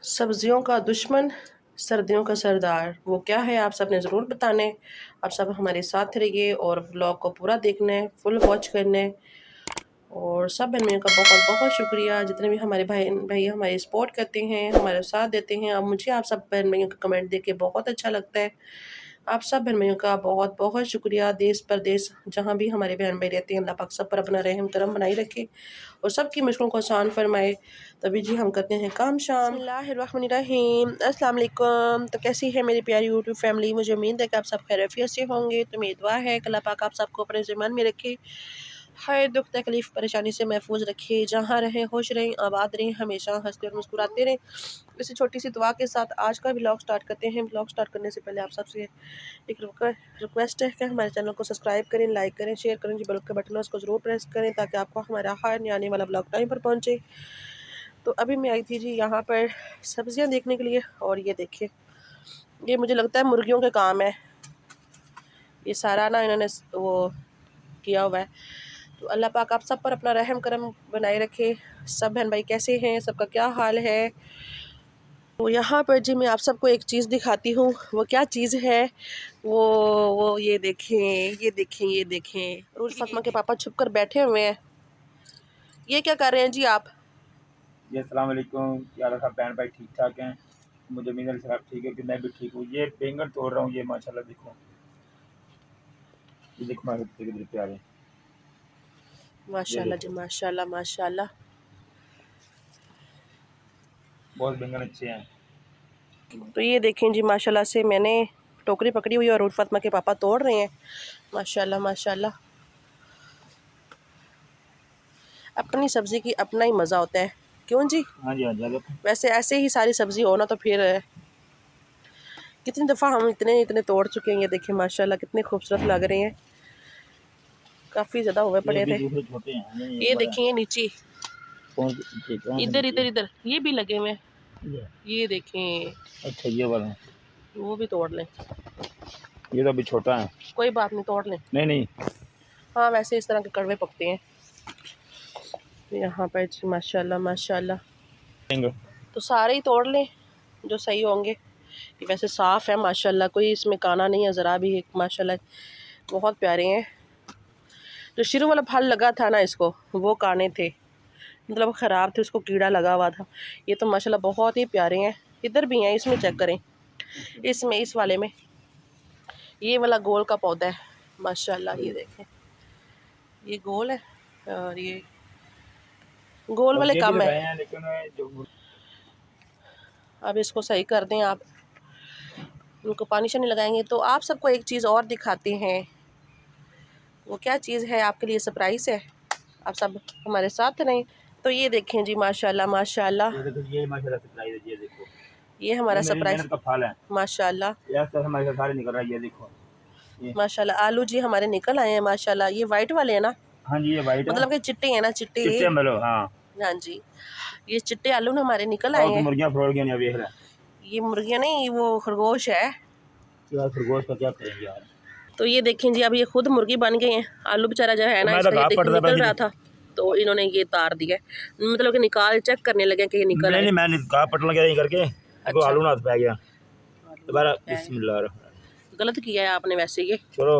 सब्जियों का दुश्मन, सर्दियों का सरदार, वो क्या है आप सब ने ज़रूर बताना है। आप सब हमारे साथ रहिए और व्लॉग को पूरा देखना है, फुल वॉच करना है। और सब बहन भाइयों का बहुत बहुत शुक्रिया, जितने भी हमारे भाई हमारी सपोर्ट करते हैं, हमारे साथ देते हैं। अब मुझे आप सब बहन भाइयों का कमेंट देख के बहुत अच्छा लगता है। आप सब बहन भाइयों का बहुत बहुत शुक्रिया। देश परदेश जहाँ भी हमारे बहन भाई रहते हैं, अल्लाह पाक सब पर अपना रहम करम बनाए रखे और सबकी मुश्किलों को आसान फरमाए। तभी जी हम करते हैं काम शाम। बिस्मिल्लाहिर्रहमानिर्रहीम। अस्सलाम वालेकुम। तो कैसी है मेरी प्यारी यूट्यूब फैमिली? मुझे उम्मीद है कि आप सब खैरियत से होंगे। तो मेरी दुआ है कि अल्लाह पाक आप सबको अपने ज़िम्मन में रखे, हर दुख तकलीफ़ परेशानी से महफूज रखे। जहाँ रहें खुश रहें, आबाद रहें, हमेशा हंसते और मुस्कुराते रहें। इसी छोटी सी दुआ के साथ आज का व्लॉग स्टार्ट करते हैं। व्लॉग स्टार्ट करने से पहले आप सबसे एक रिक्वेस्ट है कि हमारे चैनल को सब्सक्राइब करें, लाइक करें, शेयर करें। जो बेल का बटन है उसको ज़रूर प्रेस करें ताकि आपको हमारा हर नया आने वाला व्लॉग टाइम पर पहुँचे। तो अभी मैं आई थी जी यहाँ पर सब्जियाँ देखने के लिए, और ये देखिए, ये मुझे लगता है मुर्गियों के काम है। ये सारा ना इन्होंने वो किया हुआ है। तो अल्लाह पाक आप सब पर अपना रहम करम बनाए रखे। सब बहन भाई कैसे हैं, सबका क्या हाल है? तो यहाँ पर जी मैं आप सबको एक चीज़ दिखाती हूँ। वो क्या चीज़ है? वो ये देखें, ये देखें, ये देखें। रोज फातिमा के पापा छुप कर बैठे हुए हैं। ये क्या कर रहे हैं जी आप? जी अस्सलाम वालेकुम। क्या सब बहन भाई ठीक ठाक हैं? मुझे उम्मीद है सब ठीक है कि मैं भी ठीक हूँ। ये बैंगन तोड़ रहा हूँ। ये माशाल्लाह देखो, ये देखो माशाल्लाह कितने प्यारे। ये माशाल्लाह जी, देखो माशाल्लाह माशाल्लाह। बहुत बैंगन अच्छे हैं। तो ये देखें जी, माशाल्लाह से मैंने टोकरी पकड़ी हुई है और रोज फातिमा के पापा तोड़ रहे हैं। माशाल्लाह माशाल्लाह। अपनी सब्ज़ी की अपना ही मज़ा होता है, क्यों जी? हाँ जी, हाँ जी, देखो वैसे ऐसे ही सारी सब्ज़ी हो ना तो फिर कितनी दफ़ा हम इतने इतने तोड़ चुके हैं। ये देखिए माशाल्लाह कितने खूबसूरत लग रहे हैं। काफ़ी ज़्यादा हुए ये पड़े भी थे। दूसरे छोटे हैं, ये ये बड़ा है। देखिए, ये नीचे, कौन कौन से इधर नीचे? इधर इधर ये भी लगे हुए हैं। ये ये देखें, अच्छा, ये वाला वो भी तोड़ लें। ये तो अभी छोटा है। कोई बात नहीं, तोड़ लें। नहीं नहीं, हाँ, वैसे इस तरह के कड़वे पकते हैं यहाँ पर जी। माशाल्लाह माशाल्लाह। बैंगन तो सारे ही तोड़ लें जो सही होंगे। ये वैसे साफ़ है माशाल्लाह, कोई इसमें काना नहीं है ज़रा भी। माशाल्लाह बहुत प्यारे हैं। जो शुरू वाला फल लगा था ना, इसको वो काने थे, मतलब ख़राब थे, उसको कीड़ा लगा हुआ था। ये तो माशाल्लाह बहुत ही प्यारे हैं। इधर भी हैं, इसमें चेक करें, इसमें, इस वाले में, ये वाला गोल का पौधा है माशाल्लाह। ये देखें, ये गोल है और ये गोल और वाले ये भी कम है। लगाए हैं, लेकिन जो अब इसको सही कर दें आप, उनको पानी शानी लगाएंगे। तो आप सबको एक चीज़ और दिखाते हैं। वो क्या चीज़ है, आपके लिए सरप्राइज़ है। आप सब हमारे साथ रहें। तो ये देखें जी, माशाल्लाह माशाल्लाह, ये देखो, ये माशाल्लाह सरप्राइज है। ये देखो, ये हमारा ये मेरी सरप्राइज़। मेहनत का फल है। माशाल्लाह यार सब हमारे साथ सारे निकल रहा है। ये देखो, ये माशाल्लाह, आलू जी हमारे निकल आए हैं माशाल्लाह। ये वाइट वाले हैं ना, हाँ जी, ये वाइट है, मतलब कि चिट्टे हैं ना, चिट्टे। चिट्टे मतलब। हाँ, हाँ जी, ये चिट्टे आलू ना हमारे निकल आए और तो हैं। मुर्गियाँ फ्रोड़ गई, देख रहा है। ये मुर्गियाँ नहीं, वो खरगोश है। यार खरगोश का क्या करेंगे यार। तो ये देखें जी, अब ये खुद मुर्गी बन गए हैं। आलू बेचारा जो है तो ना, मैं तो इसका ये कहा देखिए पड़ता निकल है, रहा था, तो इन्होंने ये तार दिया, मतलब कि निकाल चेक करने लगे कि ये निकल नहीं आए। नहीं, मैं कहा पट लगा नहीं करके, देखो अच्छा, आलू ना हाथ पै गया दोबारा। है, बिस्मिल्लाह। गलत किया है आपने वैसे। ये चलो,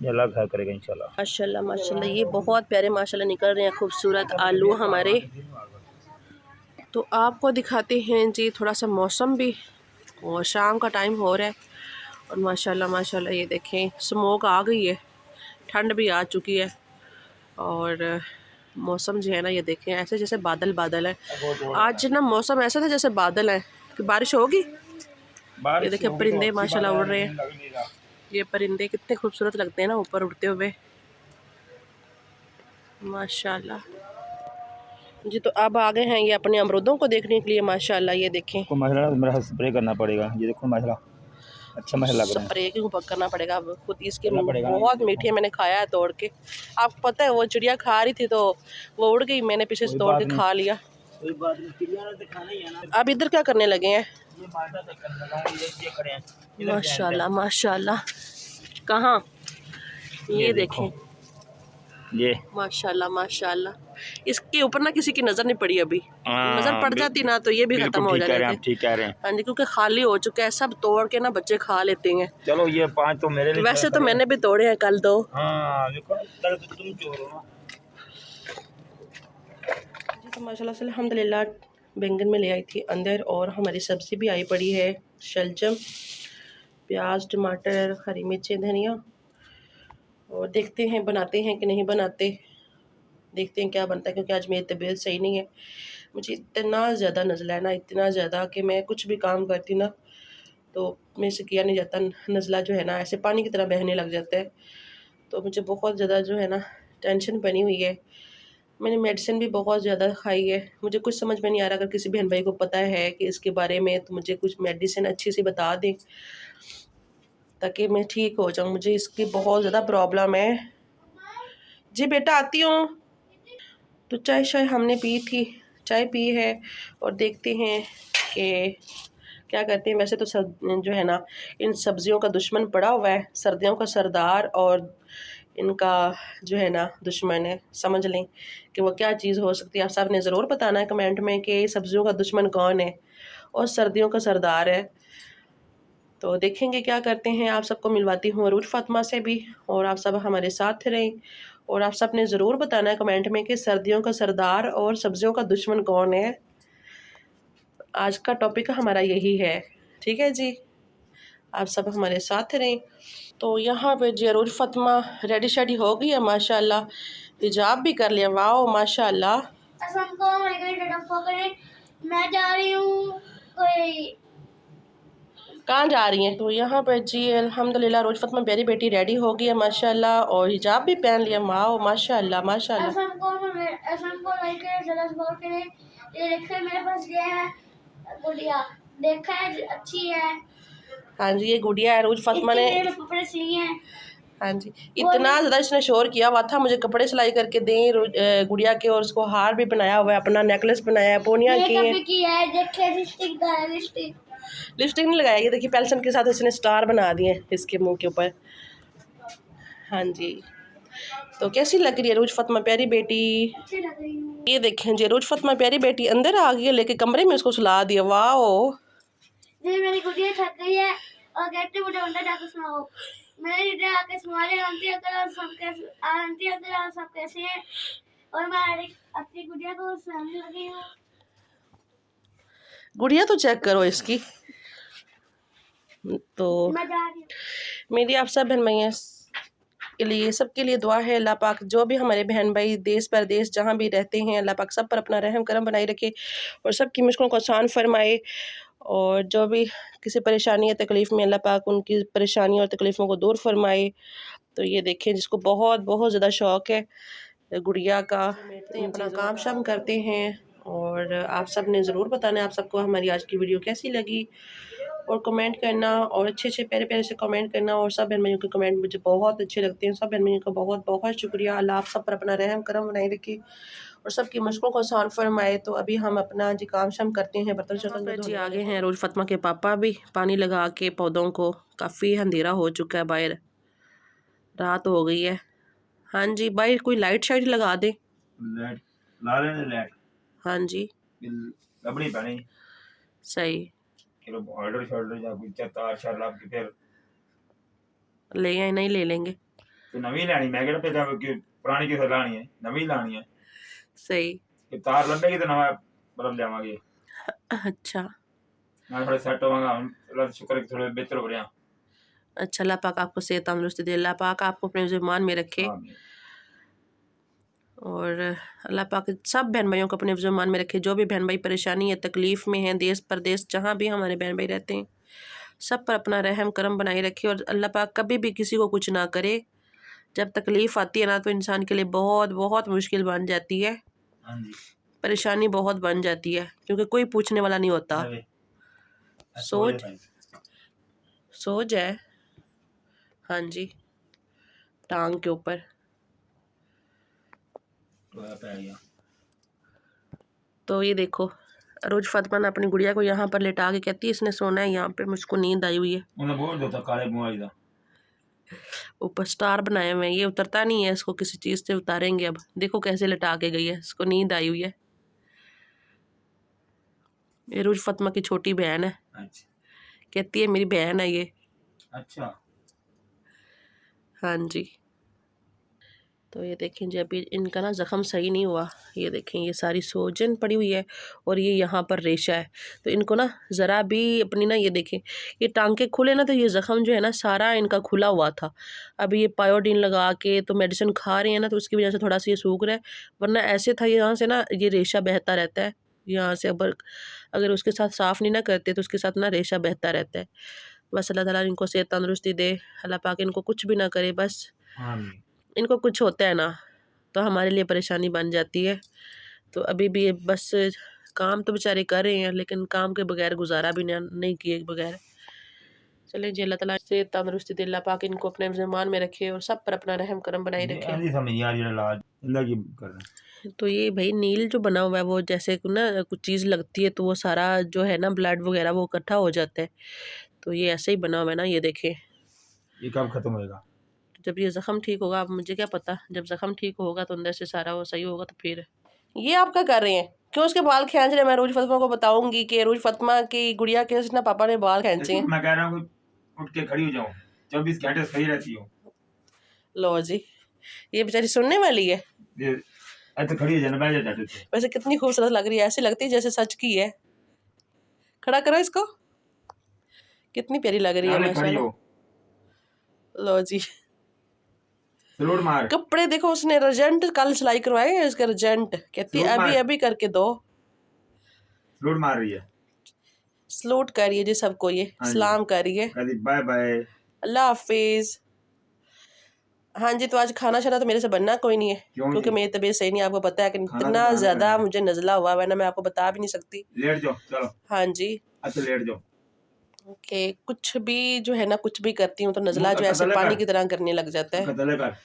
ये अल्लाह खैर करेगा इंशाल्लाह। माशाल्लाह माशाल्लाह, ये बहुत प्यारे माशाल्लाह निकल रहे हैं खूबसूरत आलू हमारे। तो आपको दिखाते हैं जी थोड़ा सा मौसम भी, और शाम का टाइम हो रहा है और माशाल्लाह माशाल्लाह ये देखें स्मोक आ गई है, ठंड भी आ चुकी है। और मौसम जो है ना, ये देखें ऐसे जैसे बादल बादल है। आज ना मौसम ऐसा था जैसे बादल है कि बारिश होगी। ये बारिश देखें होगी तो परिंदे अच्छी बात माशाल्लाह है, उड़ रहे लेकिन हैं। लग नहीं रहा। ये परिंदे कितने खूबसूरत लगते हैं ना ऊपर उड़ते हुए, माशाल्लाह जी। तो अब आ गए हैं ये अपने अमरूदों को देखने के लिए माशाल्लाह। ये देखें, को माशाल्लाह मेरा स्प्रे करना पड़ेगा। ये देखो माशाल्लाह अच्छा माशा लग रहा है। स्प्रे क्यों करना पड़ेगा? अब खुद इसके करना पड़ेगा ना, ये बहुत देखो। मीठे, मैंने खाया है तोड़ के। आपको पता है वो चिड़िया खा रही थी तो वो उड़ गई, मैंने पीछे से कोई तोड़ बात के नहीं, खा लिया। कोई बात नहीं, चिड़िया ने दिखाना ही है ना। अब इधर क्या करने लगे हैं? ये माल्टा तक करने लगा हूं, ये खड़े हैं इधर से माशाल्लाह माशाल्लाह। कहाँ? ये ये देखो, देखें, ये माशाल्लाह माशाल्लाह। इसके ऊपर ना किसी की नज़र नहीं पड़ी अभी। नज़र पड़ जाती ना तो ये भी खत्म हो जाते थे। ठीक कह रहे हैं। हाँ जी, क्योंकि खाली हो चुका है, सब तोड़ के ना बच्चे खा लेते हैं। चलो ये 5 तो मेरे लिए। वैसे तो मैंने भी तोड़े हैं कल 2। हाँ देखो तुम चोर हो ना। जी तो माशाल्लाह से अल्हम्दुलिल्लाह बैंगन में ले आई थी अंदर, और हमारी सब्ज़ी भी आई पड़ी है, शलजम, प्याज, टमाटर, हरी मिर्चें, धनिया। और देखते हैं बनाते हैं कि नहीं बनाते, देखते हैं क्या बनता है, क्योंकि आज मेरी तबीयत सही नहीं है। मुझे इतना ज़्यादा नज़ला है ना, इतना ज़्यादा कि मैं कुछ भी काम करती ना तो मेरे से किया नहीं जाता। नज़ला जो है ना ऐसे पानी की तरह बहने लग जाता है। तो मुझे बहुत ज़्यादा जो है ना टेंशन बनी हुई है। मैंने मेडिसिन भी बहुत ज़्यादा खाई है। मुझे कुछ समझ में नहीं आ रहा, अगर किसी बहन भाई को पता है कि इसके बारे में तो मुझे कुछ मेडिसिन अच्छी सी बता दें ताकि मैं ठीक हो जाऊँ। मुझे इसकी बहुत ज़्यादा प्रॉब्लम है। जी बेटा आती हूँ। तो चाय हमने पी थी, चाय पी है, और देखते हैं कि क्या करते हैं। वैसे तो जो है ना इन सब्जियों का दुश्मन पड़ा हुआ है, सर्दियों का सरदार और इनका जो है ना दुश्मन है। समझ लें कि वो क्या चीज़ हो सकती है। आप सब ने ज़रूर बताना है कमेंट में कि सब्जियों का दुश्मन कौन है और सर्दियों का सरदार है। तो देखेंगे क्या करते हैं। आप सबको मिलवाती हूँ अरूज फातिमा से भी, और आप सब हमारे साथ रहें। और आप सब ने ज़रूर बताना है कमेंट में कि सर्दियों का सरदार और सब्जियों का दुश्मन कौन है। आज का टॉपिक हमारा यही है, ठीक है जी। आप सब हमारे साथ रहें। तो यहाँ पे जी अरूज फातिमा रेडी शेडी हो गई है माशाल्लाह, हिजाब भी कर लिया, वाह माशाल्लाह। मैं जा रही हूँ कोई। कहाँ जा रही हैं? तो यहाँ पर जी अल्हम्दुलिल्लाह अरूज फातिमा प्यारी बेटी रेडी हो गई है माशाल्लाह, और हिजाब भी पहन लिया, वाह माशाल्लाह माशाल्लाह। ये देखिए मेरे पास ये है गुड़िया, देखा है अच्छी है। हाँ जी, ये गुड़िया है अरूज फातिमा ने। कपड़े सिली हैं। हाँ जी, इतना ज़्यादा इसने शोर किया हुआ था मुझे कपड़े सिलाई करके दें गुड़िया के, और उसको हार भी बनाया हुआ है, अपना नेकलेस बनाया है, पोनियाँ की हैं। लिपस्टिक नहीं लगाया, ये देखिए पेंसिल के साथ इसने स्टार बना दिए इसके मुंह के ऊपर। हाँ जी, तो कैसी लग रही है अरूज फातिमा प्यारी बेटी? ये देखें जी अरूज फातिमा प्यारी बेटी अंदर आ गई है, लेके कमरे में उसको सुला दिया। वाह मेरी गुड़िया थक गई है और कहते मुझे अंडा जाकर सुनाओ। मैंने इधर आके सुना लिया। आंटी अंकल आप सब कैसे हैं? और मैं अपनी गुड़िया को सुनाने लगी हूँ। गुड़िया तो चेक करो इसकी। तो मैं जा रही हूँ। मेरी आप सब बहन भाई के लिए, सबके लिए दुआ है। अल्लाह पाक जो भी हमारे बहन भाई देश परदेश जहाँ भी रहते हैं, अल्लाह पाक सब पर अपना रहम करम बनाए रखे और सबकी मुश्किलों को आसान फरमाए। और जो भी किसी परेशानी या तकलीफ़ में, अल्लाह पाक उनकी परेशानी और तकलीफ़ों को दूर फरमाए। तो ये देखें जिसको बहुत बहुत ज़्यादा शौक़ है गुड़िया का, अपना काम शाम करते हैं। और आप सब ने ज़रूर बताना है आप सबको हमारी आज की वीडियो कैसी लगी, और कमेंट करना, और अच्छे अच्छे प्यारे प्यारे से कमेंट करना। और सब बहन भाइयों के कमेंट मुझे बहुत अच्छे लगते हैं। सब बहन भाइयों का बहुत बहुत शुक्रिया। अल्लाह आप सब पर अपना रहम करम बनाए रखे और सबकी मुश्किलों को आसान फरमाए। तो अभी हम अपना जी काम शाम करते हैं, बर्तन शर्तन जी। आगे हैं अरूज फातिमा के पापा भी पानी लगा के पौधों को। काफ़ी अंधेरा हो चुका है, बाहर रात हो गई है। हाँ जी, बाहर कोई लाइट शाइट लगा दे। ला लेने लाइट। हाँ जी लबड़ी पैनी सही, किलो ऑर्डर शॉर्डर या कोई तार शार ला के फिर ले आए नहीं ले लेंगे। तो नवी लानी, मैं कहना पे कि पुरानी किसे लानी है, नवी लानी है। सही, कि तार लंबेगी तो नवा बल्ब लेवांगे। अच्छा मैं थोड़े सेट होवांगा, अल्लाह का शुक्र है कि थोड़े बेहतर हो रहे हैं। अच्छा, अल्लाह पाक आपको सेहत तंदुरुस्ती दे, अल्लाह पाक आपको अपने ज़ुबान में रखे। और अल्लाह पाक सब बहन भाइयों को अपने ज़ुबान में रखे। जो भी बहन भाई परेशानी या तकलीफ़ में हैं, देश परदेश जहाँ भी हमारे बहन भाई रहते हैं, सब पर अपना रहम करम बनाए रखे। और अल्लाह पाक कभी भी किसी को कुछ ना करे। जब तकलीफ़ आती है ना तो इंसान के लिए बहुत बहुत मुश्किल बन जाती है, परेशानी बहुत बन जाती है, क्योंकि कोई पूछने वाला नहीं होता। सो जाए। हाँ जी, टांग के ऊपर। तो ये देखो अरूज फातिमा ने अपनी गुड़िया को यहाँ पर लेटा के कहती है इसने सोना है यहाँ पे, मुझको नींद आई हुई है। उन्हें बोल दो था काले बुआई दा। ऊपर स्टार बनाए हुए हैं, ये उतरता नहीं है, इसको किसी चीज़ से उतारेंगे। अब देखो कैसे लटा के गई है, इसको नींद आई हुई है। ये रूज फातिमा की छोटी बहन है, अच्छा कहती है मेरी बहन है ये। अच्छा। हाँ जी। तो ये देखें जी, अभी इनका ना ज़ख़म सही नहीं हुआ। ये देखें ये सारी सोजन पड़ी हुई है और ये यहाँ पर रेशा है। तो इनको ना ज़रा भी अपनी ना, ये देखें ये टांके खुले ना, तो ये ज़ख़म जो है ना सारा इनका खुला हुआ था। अभी ये पायोडीन लगा के तो मेडिसिन खा रहे हैं ना, तो उसकी वजह से थोड़ा सा ये सूख रहा है, वरना ऐसे था यहाँ से ना ये रेशा बहता रहता है यहाँ से। अगर उसके साथ साफ़ नहीं ना करते तो उसके साथ ना रेशा बहता रहता है। बस अल्लाह ताला इनको सेहत तंदुरुस्ती दे, अल्लाह पाक इनको कुछ भी ना करे। बस आमीन। इनको कुछ होता है ना तो हमारे लिए परेशानी बन जाती है। तो अभी भी ये बस काम तो बेचारे कर रहे हैं, लेकिन काम के बगैर गुजारा भी नहीं किए बगैर। चलें जी, अल्लाह ताला से तंदुरुस्ती दे, अल्लाह पाक इनको अपने ज़मान में रखे और सब पर अपना रहम करम बनाए ये रखे। ऐसी समझ यार, ये इलाज अल्लाह की कर रहे हैं। तो ये भाई नील जो बना हुआ है वो जैसे ना कुछ चीज़ लगती है तो वो सारा जो है ना ब्लड वगैरह वो इकट्ठा हो जाता है। तो ये ऐसे ही बना हुआ है ना, ये देखें। ये कब खत्म होएगा? जब ये ज़ख़म ठीक होगा, अब मुझे क्या पता, जब ज़ख़म ठीक होगा तो अंदर से सारा वो सही होगा तो फिर। ये आप क्या कर रहे हैं? क्यों उसके बाल खींच रहे हैं? मैं रूज फातिमा को बताऊंगी कि रूज फातिमा की गुड़िया के ना पापा ने बाल खींचे हैं। मैं कह रहा हूँ उठ के खड़ी हो जाऊँ, 24 घंटे सही रहती हूँ। लो जी, ये बेचारी सुनने वाली है। ये ऐसे खड़ी हो जाना, बैठ जा जाते थे। वैसे कितनी खूबसूरत लग रही है, ऐसी लगती है जैसे सच की है। खड़ा करो इसको, कितनी प्यारी लग रही है नाले खड़ी माशाल्लाह। हो, लो जी, सलूट मार। कपड़े देखो उसने रजेंट कल सिलाई करवाए हैं इसके, रजेंट कहती है सलूट अभी मार। अभी करके दो। सलूट मार रही है। सलूट करिए जी सबको, ये हाँ जी। सलाम करिए, कभी बाय बाय। अल्लाह हाफिज। हाँ जी, तो आज खाना शाना तो मेरे से बनना कोई नहीं है, क्यों क्योंकि जी? मेरी तबीयत सही नहीं है, आपको पता है कि खाना तो इतना बनाना ज़्यादा पड़ेगा। मुझे नज़ला हुआ है ना, मैं आपको बता भी नहीं सकती। लेट जाओ चलो। हाँ जी, अच्छा लेट जाओ। ओके। कुछ भी जो है ना, कुछ भी करती हूँ तो नज़ला मुंह जो का ऐसे कतले पानी कर, की तरह करने लग जाता है। कतले कर।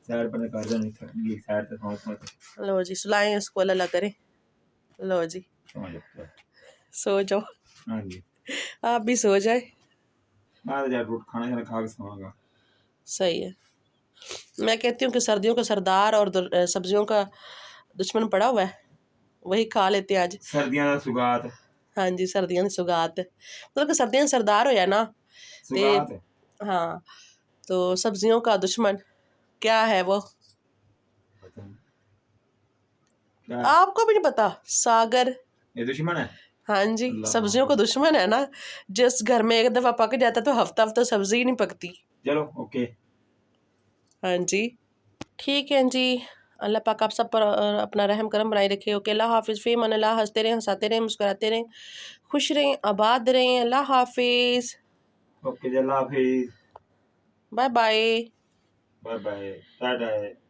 सैर पर कर दो, नहीं थक सैर से समझ लो जी, सुलाएं इसको, अल्लाह करे। लो जी, समझ। सो जाओ, हाँ जी। आप भी सो जाए। बाद यार रोट खाना खाना खा के सोऊंगा। सही है। मैं कहती हूँ कि सर्दियों का सरदार और सब्जियों का दुश्मन पड़ा हुआ है, वही खा लेते हैं आज। सर्दियां दा सुगात। हाँ जी, सर्दियां दी सुगात, मतलब कि सर्दियां सरदार होया ना ते। सुगात। हाँ, तो सब्जियों का दुश्मन क्या है वो, क्या? आपको भी नहीं पता? सागर। ये दुश्मन है? हाँ जी, अल्लाह सब्जियों का दुश्मन है ना। जिस घर में एक दफा पक जाता तो हफ्ता हफ्ता सब्जी ही नहीं पकती। चलो ओके। हाँ जी, ठीक है जी। अल्लाह पाक आप सब पर अपना रहम करम बनाए रखे। ओके, अल्लाह हाफिज़। फी मन अल्लाह। हंसते रहें, हंसाते रहें, मुस्कुराते रहें, खुश रहें, आबाद रहें। अल्लाह हाफिज़, ओके जी, अल्लाह हाफिज। Bye bye. Bye bye, Tata.